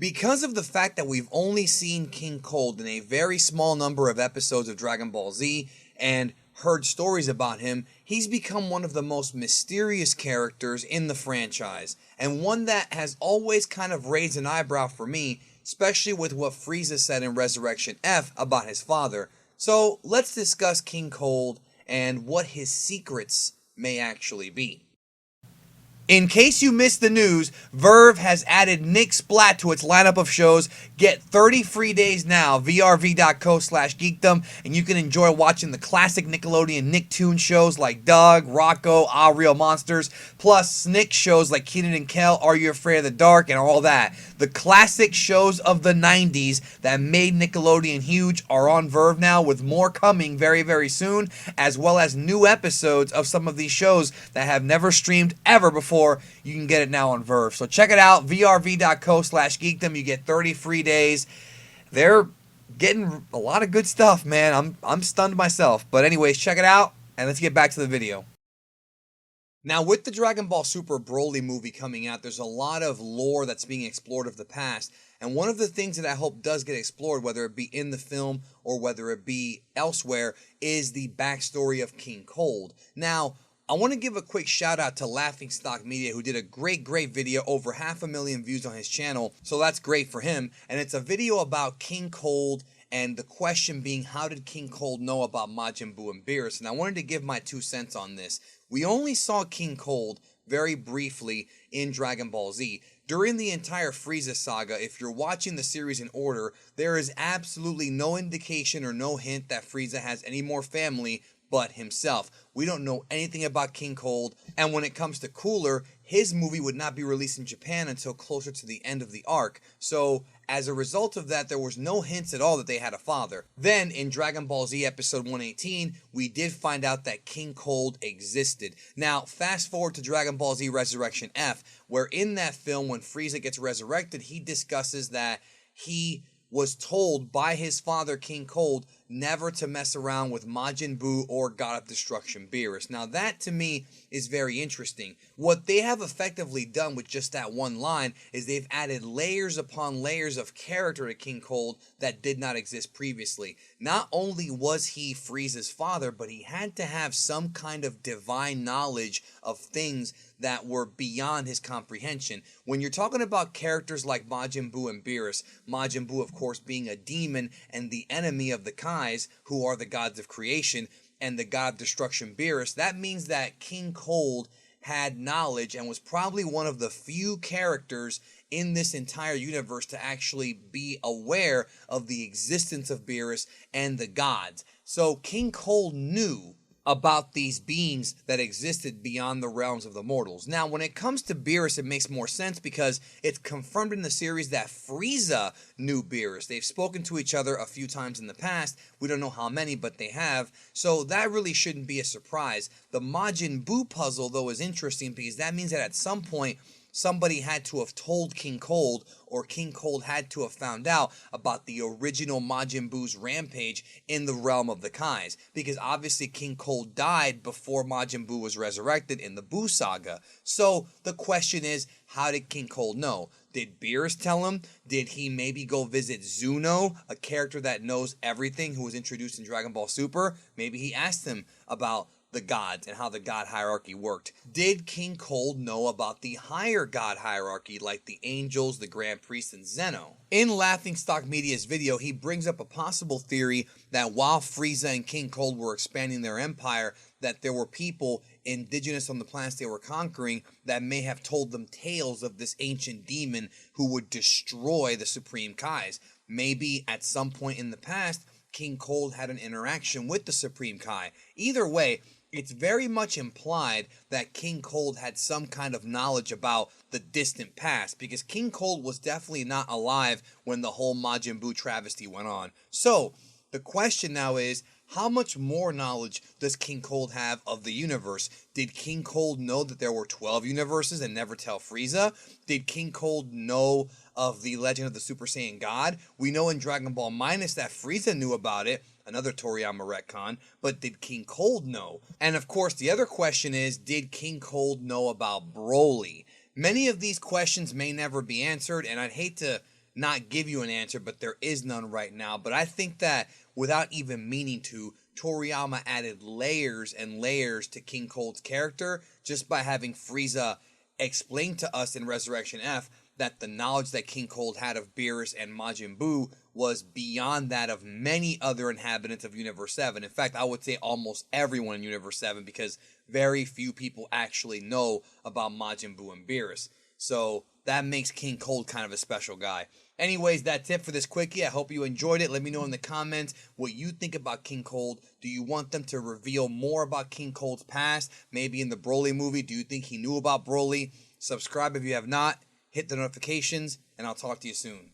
Because of the fact that we've only seen King Cold in a very small number of episodes of Dragon Ball Z and heard stories about him, he's become one of the most mysterious characters in the franchise, and one that has always kind of raised an eyebrow for me, especially with what Frieza said in Resurrection F about his father. So let's discuss King Cold and what his secrets may actually be. In case you missed the news, Verve has added Nick Splat to its lineup of shows. Get 30 free days now, vrv.co/geekdom, and you can enjoy watching the classic Nickelodeon Nicktoon shows like Doug, Rocco, All Real Monsters, plus Snick shows like Keenan and Kel, Are You Afraid of the Dark, and all that. The classic shows of the 90s that made Nickelodeon huge are on Verve now, with more coming very, very soon, as well as new episodes of some of these shows that have never streamed ever before. You can get it now on Verve. So check it out, vrv.co/geekdom. You get 30 free days. They're getting a lot of good stuff, man. I'm stunned myself. But anyways, check it out, and let's get back to the video. Now, with the Dragon Ball Super Broly movie coming out, there's a lot of lore that's being explored of the past. And one of the things that I hope does get explored, whether it be in the film or whether it be elsewhere, is the backstory of King Cold. Now, I want to give a quick shout out to Laughingstock Media, who did a great video, over 500,000 views on his channel, so that's great for him. And it's a video about King Cold, and the question being, how did King Cold know about Majin Buu and Beerus? And I wanted to give my 2 cents on this. We only saw King Cold very briefly in Dragon Ball Z. During the entire Frieza saga, if you're watching the series in order, there is absolutely no indication or no hint that Frieza has any more family but himself. We don't know anything about King Cold, and when it comes to Cooler, his movie would not be released in Japan until closer to the end of the arc. So, as a result of that, there was no hints at all that they had a father. Then, in Dragon Ball Z episode 118, we did find out that King Cold existed. Now, fast forward to Dragon Ball Z Resurrection F, where in that film, when Frieza gets resurrected, he discusses that he was told by his father, King Cold, never to mess around with Majin Buu or God of Destruction Beerus. Now that, to me, is very interesting. What they have effectively done with just that one line is they've added layers upon layers of character to King Cold that did not exist previously. Not only was he Frieza's father, but he had to have some kind of divine knowledge of things that were beyond his comprehension. When you're talking about characters like Majin Buu and Beerus, Majin Buu, of course, being a demon and the enemy of the Kais, who are the gods of creation, and the god of destruction Beerus, that means that King Cold had knowledge and was probably one of the few characters in this entire universe to actually be aware of the existence of Beerus and the gods. So King Cold knew about these beings that existed beyond the realms of the mortals. Now, when it comes to Beerus, it makes more sense because it's confirmed in the series that Frieza knew Beerus. They've spoken to each other a few times in the past. We don't know how many, but they have. So that really shouldn't be a surprise. The Majin Buu puzzle, though, is interesting because that means that at some point, somebody had to have told King Cold, or King Cold had to have found out about the original Majin Buu's rampage in the realm of the Kais. Because obviously King Cold died before Majin Buu was resurrected in the Buu saga. So the question is, how did King Cold know? Did Beerus tell him? Did he maybe go visit Zuno, a character that knows everything who was introduced in Dragon Ball Super? Maybe he asked him about the gods and how the god hierarchy worked. Did King Cold know about the higher god hierarchy like the angels, the grand priest, and Zeno? In Laughingstock Media's video, he brings up a possible theory that while Frieza and King Cold were expanding their empire, that there were people indigenous on the planets they were conquering that may have told them tales of this ancient demon who would destroy the Supreme Kais. Maybe at some point in the past, King Cold had an interaction with the Supreme Kai. Either way, it's very much implied that King Cold had some kind of knowledge about the distant past, because King Cold was definitely not alive when the whole Majin Buu travesty went on. So, the question now is, how much more knowledge does King Cold have of the universe? Did King Cold know that there were 12 universes and never tell Frieza? Did King Cold know of the legend of the Super Saiyan God? We know in Dragon Ball Minus that Frieza knew about it, another Toriyama retcon, but did King Cold know? And of course, the other question is, did King Cold know about Broly? Many of these questions may never be answered, and I'd hate to not give you an answer, but there is none right now. But I think that without even meaning to, Toriyama added layers and layers to King Cold's character just by having Frieza explain to us in Resurrection F that the knowledge that King Cold had of Beerus and Majin Buu was beyond that of many other inhabitants of Universe 7. In fact, I would say almost everyone in Universe 7, because very few people actually know about Majin Buu and Beerus. So that makes King Cold kind of a special guy. Anyways, that's it for this quickie. I hope you enjoyed it. Let me know in the comments what you think about King Cold. Do you want them to reveal more about King Cold's past? Maybe in the Broly movie, do you think he knew about Broly? Subscribe if you have not. Hit the notifications, and I'll talk to you soon.